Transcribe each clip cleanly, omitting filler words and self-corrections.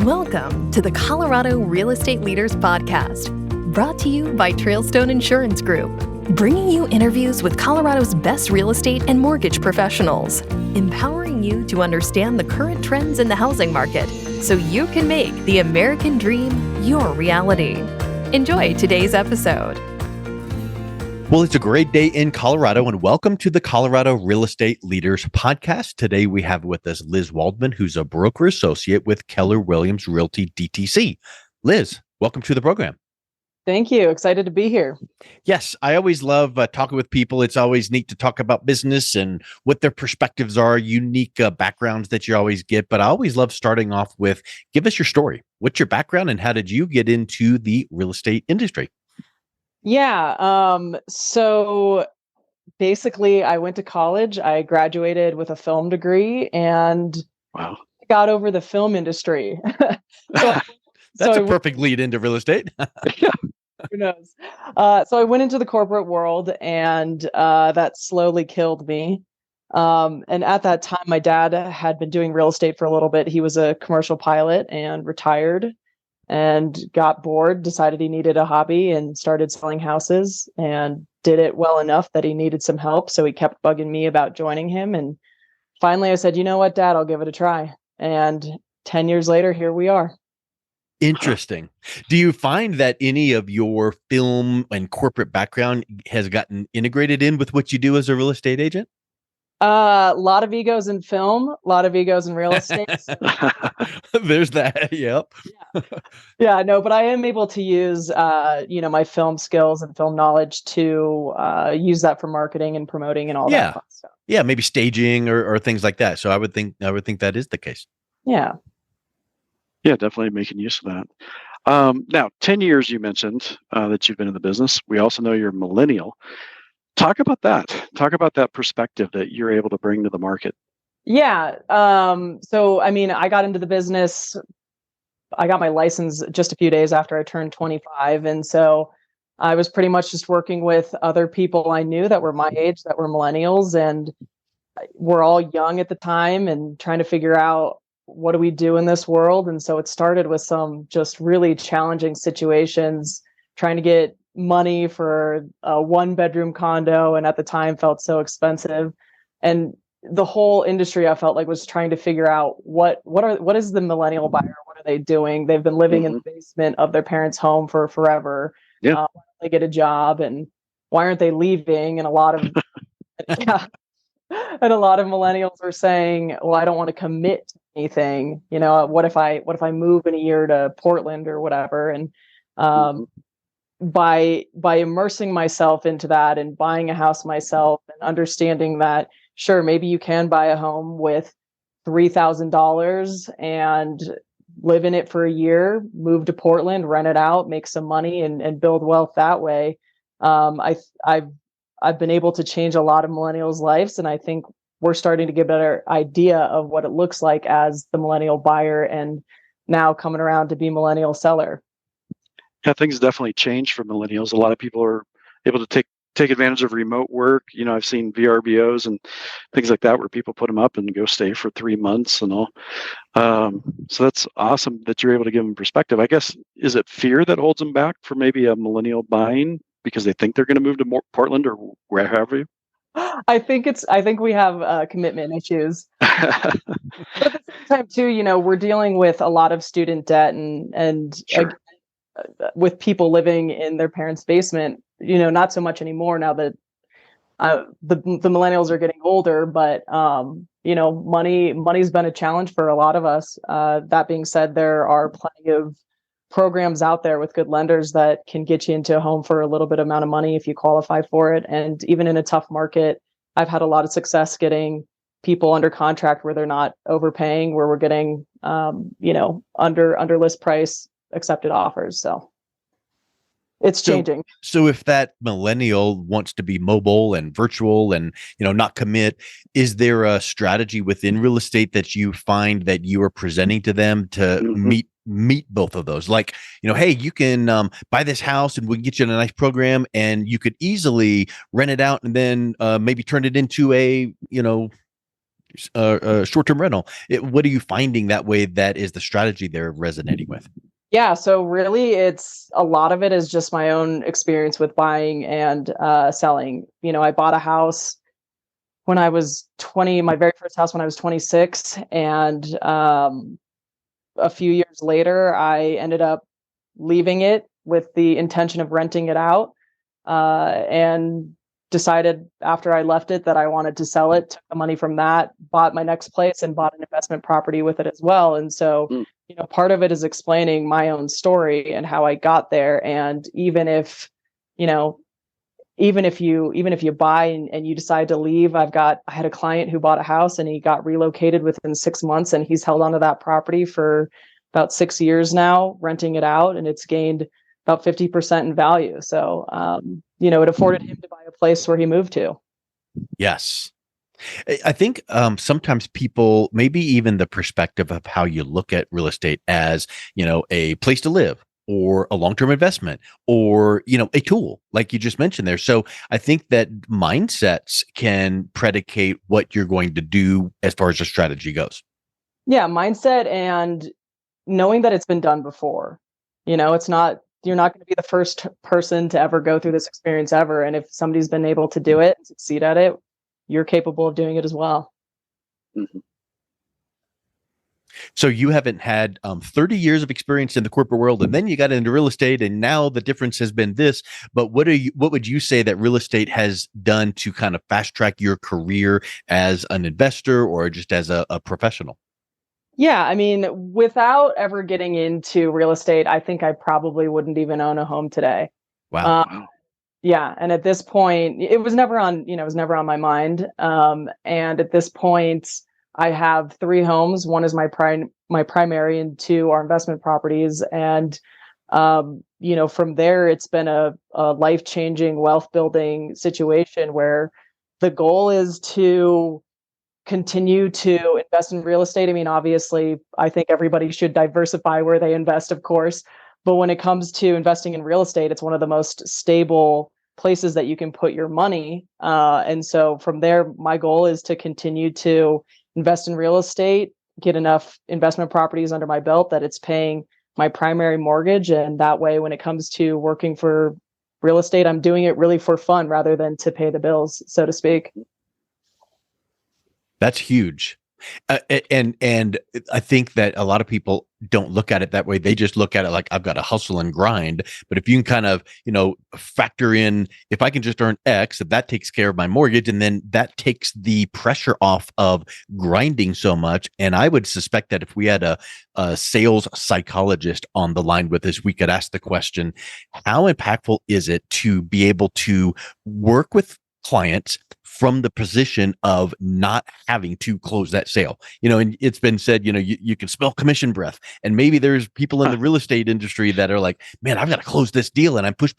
Welcome to the Colorado Real Estate Leaders Podcast, brought to you by Trailstone Insurance Group, bringing you interviews with Colorado's best real estate and mortgage professionals, empowering you to understand the current trends in the housing market so you can make the American dream your reality. Enjoy today's episode. Well, it's a great day in Colorado, and welcome to the Colorado Real Estate Leaders Podcast. Today, we have with us Liz Waldmann, who's a broker associate with Keller Williams Realty DTC. Liz, welcome to the program. Thank you. Excited to be here. Yes, I always love talking with people. It's always neat to talk about business and what their perspectives are, unique backgrounds that you always get. But I always love starting off with, give us your story. What's your background and how did you get into the real estate industry? Yeah. So basically I went to college. I graduated with a film degree and got over the film industry. That's a perfect lead into real estate. Who knows? So I went into the corporate world and that slowly killed me. And at that time, my dad had been doing real estate for a little bit. He was a commercial pilot and retired and got bored, decided he needed a hobby and started selling houses and did it well enough that he needed some help. So he kept bugging me about joining him. And finally I said, you know what, Dad, I'll give it a try. And 10 years later, here we are. Interesting. Do you find that any of your film and corporate background has gotten integrated in with what you do as a real estate agent? A lot of egos in film, a lot of egos in real estate. There's that. Yep. Yeah, no, but I am able to use, my film skills and film knowledge to use that for marketing and promoting and all that fun stuff. Yeah, maybe staging or things like that. So I would think that is the case. Yeah. Yeah, definitely making use of that. Now, 10 years you mentioned that you've been in the business. We also know you're millennial. Talk about that. Talk about that perspective that you're able to bring to the market. Yeah. So, I got into the business. I got my license just a few days after I turned 25. And so I was pretty much just working with other people I knew that were my age, that were millennials. And we're all young at the time and trying to figure out, what do we do in this world? And so it started with some just really challenging situations, trying to get money for a 1-bedroom condo, and at the time felt so expensive. And the whole industry, I felt like, was trying to figure out what is the millennial buyer? What are they doing? They've been living in the basement of their parents' home for forever. Yeah. Why don't they get a job, and why aren't they leaving? And a lot of and a lot of millennials were saying, well, I don't want to commit to anything. What if I move in a year to Portland or whatever? And by immersing myself into that and buying a house myself and understanding that, sure, maybe you can buy a home with $3,000 and live in it for a year, move to Portland, rent it out, make some money and build wealth that way. I've been able to change a lot of millennials' lives, and I think we're starting to get a better idea of what it looks like as the millennial buyer and now coming around to be millennial seller. Yeah, things definitely changed for millennials. A lot of people are able to take advantage of remote work. I've seen VRBOs and things like that where people put them up and go stay for 3 months and all. So that's awesome that you're able to give them perspective. I guess, is it fear that holds them back for maybe a millennial buying because they think they're going to move to Portland or wherever? I think we have commitment issues. But at the same time too, we're dealing with a lot of student debt and Sure. With people living in their parents' basement, not so much anymore now that the millennials are getting older, but money's been a challenge for a lot of us. That being said, there are plenty of programs out there with good lenders that can get you into a home for a little bit amount of money if you qualify for it. And even in a tough market, I've had a lot of success getting people under contract where they're not overpaying, where we're getting under list price accepted offers. So it's changing. So if that millennial wants to be mobile and virtual and, not commit, is there a strategy within real estate that you find that you are presenting to them to meet both of those? Like, hey, you can buy this house and we can get you in a nice program, and you could easily rent it out and then maybe turn it into a, short-term rental. What are you finding that way that is the strategy they're resonating with? Yeah, so really it's a lot of it is just my own experience with buying and selling. I bought a house when I was 20, my very first house when I was 26. And a few years later, I ended up leaving it with the intention of renting it out, and decided after I left it that I wanted to sell it, took the money from that, bought my next place and bought an investment property with it as well. And so, part of it is explaining my own story and how I got there. And even if you buy and you decide to leave, I had a client who bought a house and he got relocated within 6 months, and he's held onto that property for about 6 years now, renting it out, and it's gained about 50% in value. So, it afforded him to buy a place where he moved to. Yes. I think sometimes people, maybe even the perspective of how you look at real estate as, a place to live or a long-term investment or, a tool like you just mentioned there. So I think that mindsets can predicate what you're going to do as far as the strategy goes. Yeah, mindset and knowing that it's been done before. You're not going to be the first person to ever go through this experience ever. And if somebody's been able to do it and succeed at it, you're capable of doing it as well. Mm-hmm. So you haven't had 30 years of experience in the corporate world, and then you got into real estate, and now the difference has been this. But what would you say that real estate has done to kind of fast track your career as an investor or just as a professional? Yeah, I mean, without ever getting into real estate, I think I probably wouldn't even own a home today. Wow. Yeah, and at this point, it was never on my mind. And at this point, I have 3 homes. One is my primary, and 2 are investment properties. And from there, it's been a life-changing, wealth-building situation where the goal is to continue to invest in real estate. I mean, obviously, I think everybody should diversify where they invest, of course. But when it comes to investing in real estate, it's one of the most stable places that you can put your money. And so from there, my goal is to continue to invest in real estate, get enough investment properties under my belt that it's paying my primary mortgage. And that way, when it comes to working for real estate, I'm doing it really for fun rather than to pay the bills, so to speak. That's huge. And I think that a lot of people don't look at it that way. They just look at it like, I've got to hustle and grind. But if you can kind of, factor in, if I can just earn X, that takes care of my mortgage, and then that takes the pressure off of grinding so much. And I would suspect that if we had a sales psychologist on the line with us, we could ask the question, how impactful is it to be able to work with clients from the position of not having to close that sale? And it's been said, you can smell commission breath, and maybe there's people in the real estate industry that are like, man, I've got to close this deal, and I'm push.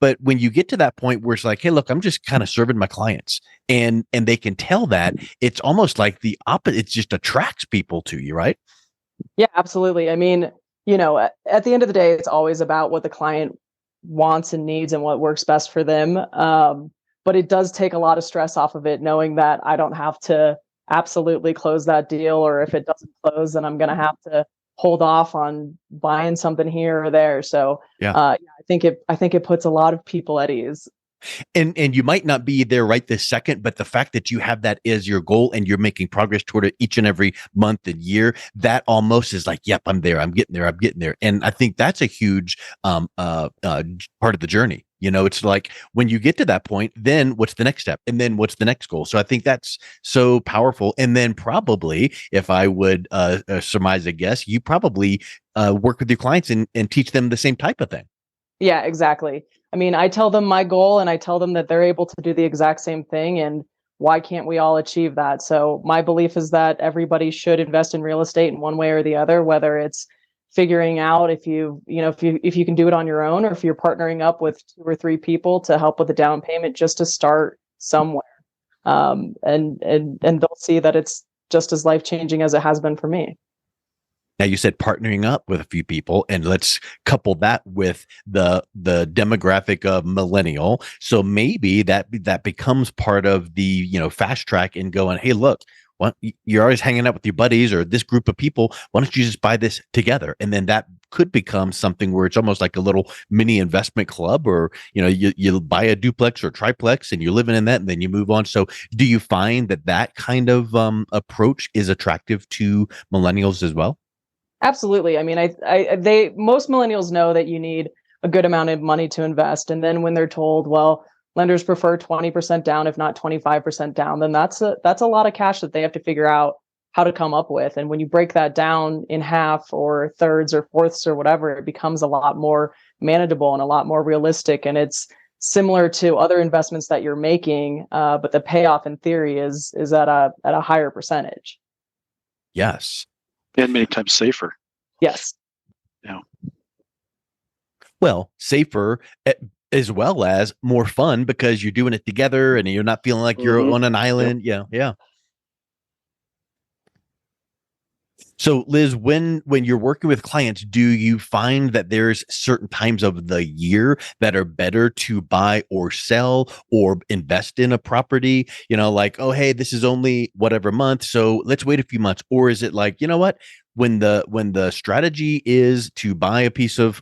But when you get to that point where it's like, hey, look, I'm just kind of serving my clients, and they can tell that, it's almost like the opposite. It just attracts people to you, right? Yeah, absolutely. I mean, at the end of the day, it's always about what the client wants and needs and what works best for them. But it does take a lot of stress off of it, knowing that I don't have to absolutely close that deal, or if it doesn't close, then I'm going to have to hold off on buying something here or there. So I think it puts a lot of people at ease. And you might not be there right this second, but the fact that you have that as your goal and you're making progress toward it each and every month and year, that almost is like, yep, I'm there. I'm getting there. And I think that's a huge part of the journey. It's like when you get to that point, then what's the next step? And then what's the next goal? So I think that's so powerful. And then probably, if I would surmise a guess, you probably work with your clients and teach them the same type of thing. Yeah, exactly. I mean, I tell them my goal and I tell them that they're able to do the exact same thing, and why can't we all achieve that? So my belief is that everybody should invest in real estate in one way or the other, whether it's figuring out if you can do it on your own, or if you're partnering up with 2 or 3 people to help with the down payment just to start somewhere. And they'll see that it's just as life-changing as it has been for me. Now, you said partnering up with a few people, and let's couple that with the demographic of millennial. So maybe that becomes part of the fast track and going, hey, look, you're always hanging out with your buddies or this group of people. Why don't you just buy this together? And then that could become something where it's almost like a little mini investment club, or, you buy a duplex or triplex and you're living in that and then you move on. So do you find that kind of approach is attractive to millennials as well? Absolutely. I mean, most millennials know that you need a good amount of money to invest. And then when they're told, well, lenders prefer 20% down, if not 25% down, then that's a lot of cash that they have to figure out how to come up with. And when you break that down in half or thirds or fourths or whatever, it becomes a lot more manageable and a lot more realistic. And it's similar to other investments that you're making, but the payoff in theory is at a higher percentage. Yes. And many times safer. Yes. Yeah. Well, safer, as well as more fun because you're doing it together and you're not feeling like you're on an island. Yep. Yeah. So Liz, when you're working with clients, do you find that there's certain times of the year that are better to buy or sell or invest in a property? Like, oh, hey, this is only whatever month, so let's wait a few months. Or is it like, when the strategy is to buy a piece of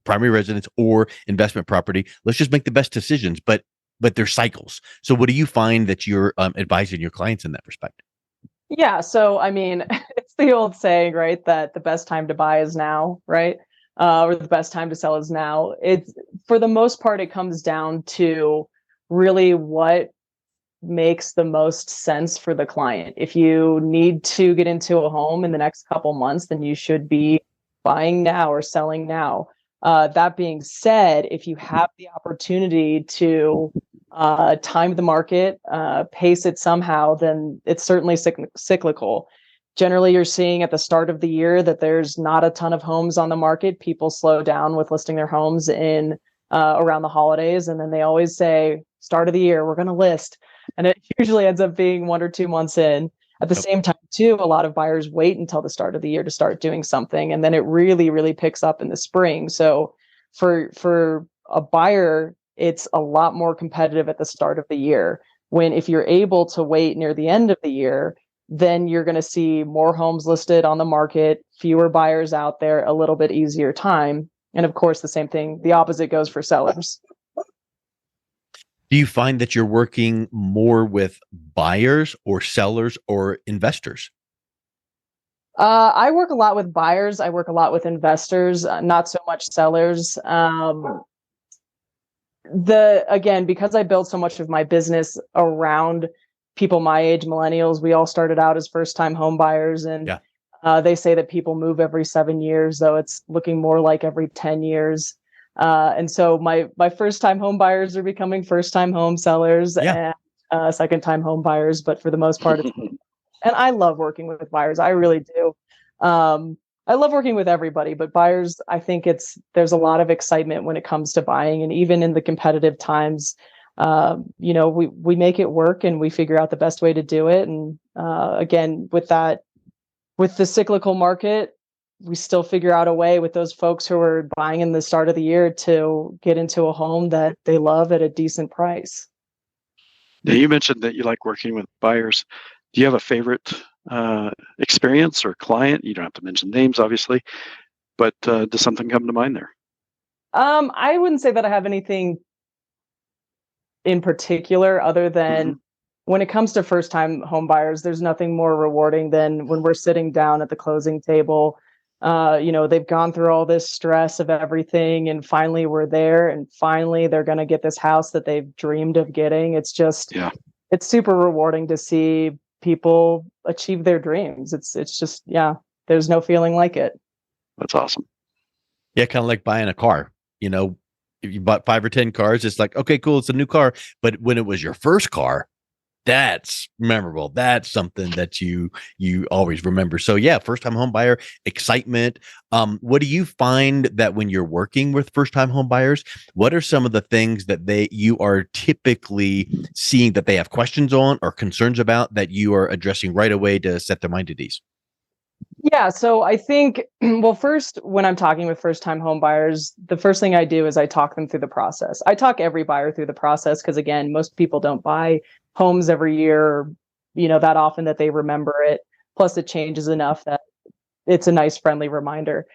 primary residence or investment property, let's just make the best decisions, but there's cycles. So what do you find that you're advising your clients in that respect? Yeah. So, I mean, it's the old saying, right, that the best time to buy is now, right? Or the best time to sell is now. It's, for the most part, it comes down to really what makes the most sense for the client. If you need to get into a home in the next couple months, then you should be buying now or selling now. That being said, if you have the opportunity to time the market, pace it somehow, then it's certainly cyclical. Generally, you're seeing at the start of the year that there's not a ton of homes on the market. People slow down with listing their homes in around the holidays. And then they always say, start of the year, we're going to list. And it usually ends up being 1 or 2 months in. At the same time, too, a lot of buyers wait until the start of the year to start doing something. And then it really, really picks up in the spring. So for a buyer, it's a lot more competitive at the start of the year. When if you're able to wait near the end of the year, then you're going to see more homes listed on the market, fewer buyers out there, a little bit easier time. And of course, the same thing, the opposite goes for sellers. Do you find that you're working more with buyers or sellers or investors? I work a lot with buyers. I work a lot with investors, not so much sellers. Again, because I built so much of my business around people my age, millennials, we all started out as first-time home buyers, and they say that people move every 7 years, though it's looking more like every 10 years. And so my first-time home buyers are becoming first-time home sellers and second-time home buyers. But for the most part, and I love working with buyers. I really do. I love working with everybody, but buyers, I think there's a lot of excitement when it comes to buying, and even in the competitive times, we make it work and we figure out the best way to do it. And again, with the cyclical market, we still figure out a way with those folks who are buying in the start of the year to get into a home that they love at a decent price. Now, you mentioned that you like working with buyers. Do you have a favorite experience or client? You don't have to mention names, obviously, but does something come to mind there? I wouldn't say that I have anything in particular, other than when it comes to first-time home buyers, there's nothing more rewarding than when we're sitting down at the closing table. They've gone through all this stress of everything, and finally we're there, and finally they're going to get this house that they've dreamed of getting. It's just, it's super rewarding to see people achieve their dreams. It's just, there's no feeling like it. That's awesome. Yeah, kind of like buying a car. If you bought 5 or 10 cars, it's like, okay, cool, it's a new car. But when it was your first car, that's memorable. That's something that you always remember. So yeah, first time home buyer excitement. What do you find that when you're working with first time home buyers, what are some of the things that you are typically seeing that they have questions on or concerns about that you are addressing right away to set their mind at ease? Yeah, so I think, well, first, when I'm talking with first-time home buyers, the first thing I do is I talk them through the process. I talk every buyer through the process because, again, most people don't buy homes every year, that often that they remember it. Plus it changes enough that it's a nice friendly reminder.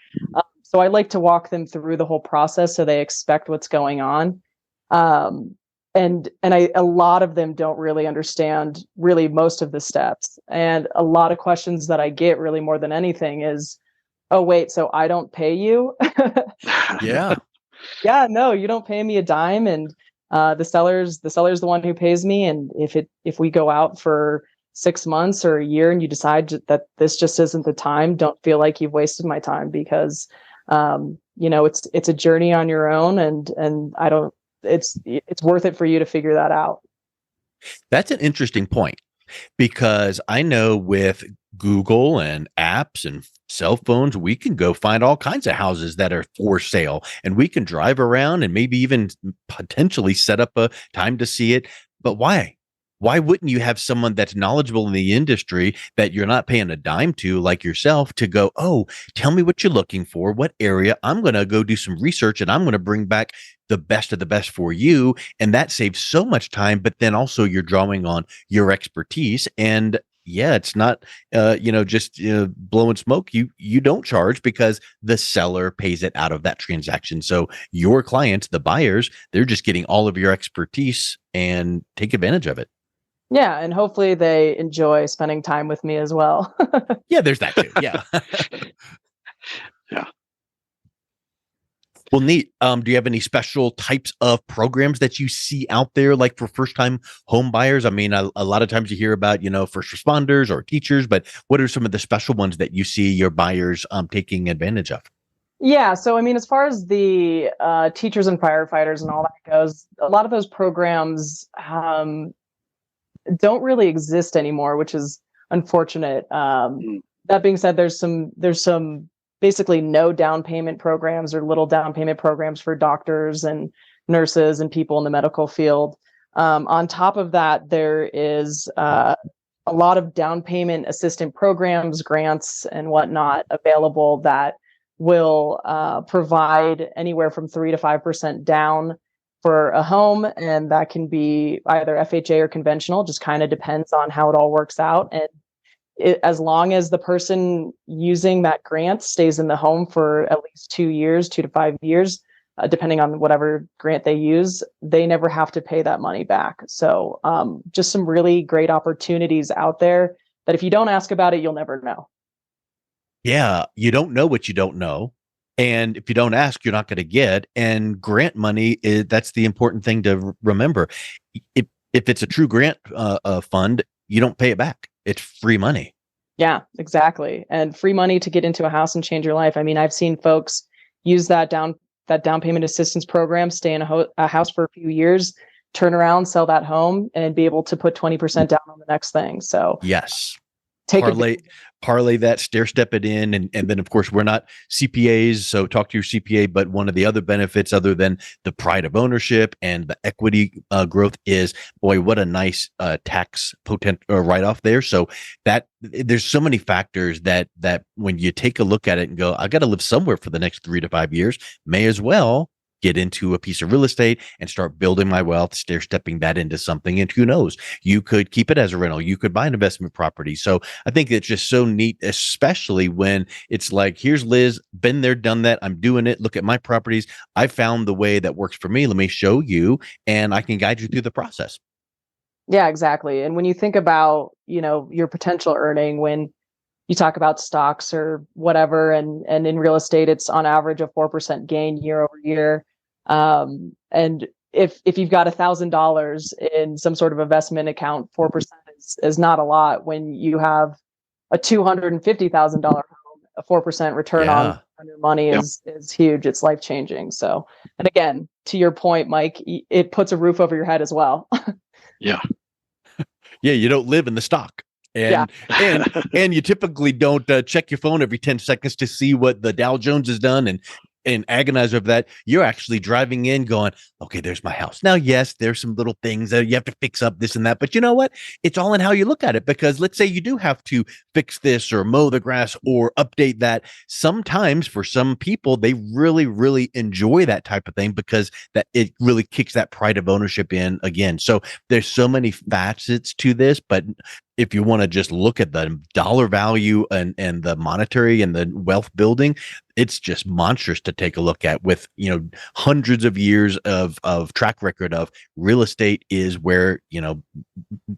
So I like to walk them through the whole process so they expect what's going on. And a lot of them don't really understand really most of the steps. And a lot of questions that I get really more than anything is, oh, wait, so I don't pay you? Yeah. Yeah, no, you don't pay me a dime. And the seller's the one who pays me. And if we go out for 6 months or a year and you decide that this just isn't the time, don't feel like you've wasted my time, because it's a journey on your own, and I don't it's worth it for you to figure that out. That's an interesting point, because I know with Google and apps and cell phones, we can go find all kinds of houses that are for sale, and we can drive around and maybe even potentially set up a time to see it. But why? Why wouldn't you have someone that's knowledgeable in the industry that you're not paying a dime to, like yourself, to go, oh, tell me what you're looking for, what area? I'm going to go do some research and I'm going to bring back the best of the best for you. And that saves so much time, but then also you're drawing on your expertise. And yeah, it's not, just blowing smoke. You don't charge because the seller pays it out of that transaction. So your clients, the buyers, they're just getting all of your expertise and take advantage of it. Yeah, and hopefully they enjoy spending time with me as well. Yeah, there's that too. Yeah. Yeah. Well, neat. Do you have any special types of programs that you see out there, like for first-time home buyers? I mean, a lot of times you hear about, first responders or teachers, but what are some of the special ones that you see your buyers taking advantage of? Yeah, so I mean, as far as the teachers and firefighters and all that goes, a lot of those programs don't really exist anymore, which is unfortunate. That being said, there's some basically no down payment programs or little down payment programs for doctors and nurses and people in the medical field. On top of that, there is a lot of down payment assistant programs, grants, and whatnot available that will provide anywhere from 3 to 5% down for a home, and that can be either FHA or conventional, just kind of depends on how it all works out. And as long as the person using that grant stays in the home for at least 2 years, 2 to 5 years, depending on whatever grant they use, they never have to pay that money back. So just some really great opportunities out there that if you don't ask about it, you'll never know. Yeah, you don't know what you don't know. And if you don't ask, you're not going to get. And grant money, that's the important thing to remember. If it's a true grant fund, you don't pay it back. It's free money. Yeah, exactly. And free money to get into a house and change your life. I mean, I've seen folks use that down payment assistance program, stay in a house for a few years, turn around, sell that home, and be able to put 20% down on the next thing. So yes. Take parlay that, stair step it in. And then of course we're not CPAs, so talk to your CPA, but one of the other benefits other than the pride of ownership and the equity growth is, boy, what a nice tax potent write-off there. So that there's so many factors that when you take a look at it and go, I got to live somewhere for the next 3 to 5 years, may as well get into a piece of real estate and start building my wealth, stair stepping that into something. And who knows, you could keep it as a rental. You could buy an investment property. So I think it's just so neat, especially when it's like, here's Liz, been there, done that. I'm doing it. Look at my properties. I found the way that works for me. Let me show you, and I can guide you through the process. Yeah, exactly. And when you think about, your potential earning, when you talk about stocks or whatever, and in real estate, it's on average a 4% gain year over year. And if you've got $1,000 in some sort of investment account, 4% is not a lot. When you have a $250,000 home, a 4% return on your money is huge. It's life changing. So, and again, to your point, Mike, it puts a roof over your head as well. Yeah. Yeah, you don't live in the stock. And you typically don't check your phone every 10 seconds to see what the Dow Jones has done and agonize over that. You're actually driving in going, okay, there's my house. Now, yes, there's some little things that you have to fix up, this and that, but you know what? It's all in how you look at it, because let's say you do have to fix this or mow the grass or update that. Sometimes for some people, they really, really enjoy that type of thing because that it really kicks that pride of ownership in again. So there's so many facets to this, but if you want to just look at the dollar value and the monetary and the wealth building, it's just monstrous to take a look at. With hundreds of years of track record of real estate is where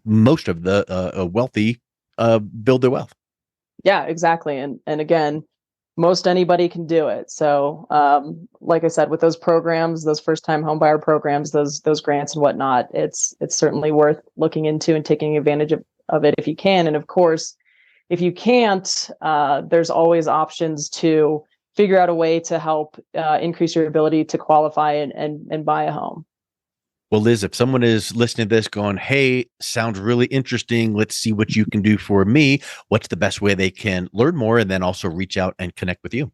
most of the wealthy build their wealth. Yeah, exactly. And again, most anybody can do it. So like I said, with those programs, those first time home buyer programs, those grants and whatnot, it's certainly worth looking into and taking advantage of it if you can. And of course, if you can't, there's always options to figure out a way to help increase your ability to qualify and buy a home. Well, Liz, if someone is listening to this going, hey, sounds really interesting, let's see what you can do for me, what's the best way they can learn more and then also reach out and connect with you?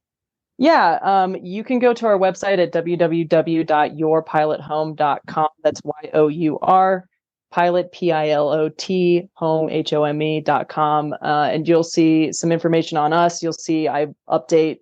Yeah, you can go to our website at www.yourpilothome.com. That's YOUR, pilot, PILOT, home, HOME.com. And you'll see some information on us. You'll see I update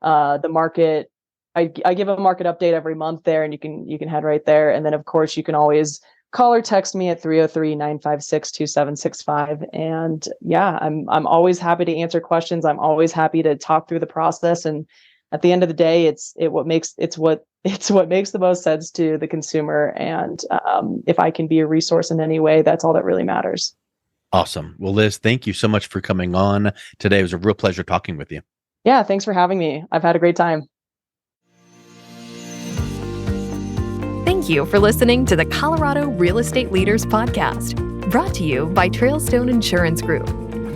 the market. I give a market update every month there, and you can head right there. And then of course you can always call or text me at 303-956-2765. And yeah, I'm always happy to answer questions. I'm always happy to talk through the process. And at the end of the day, it's what makes the most sense to the consumer. And if I can be a resource in any way, that's all that really matters. Awesome. Well, Liz, thank you so much for coming on today. It was a real pleasure talking with you. Yeah, thanks for having me. I've had a great time. Thank you for listening to the Colorado Real Estate Leaders Podcast, brought to you by Trailstone Insurance Group.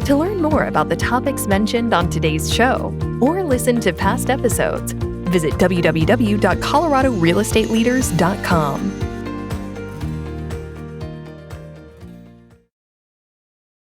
To learn more about the topics mentioned on today's show or listen to past episodes, visit www.coloradorealestateleaders.com.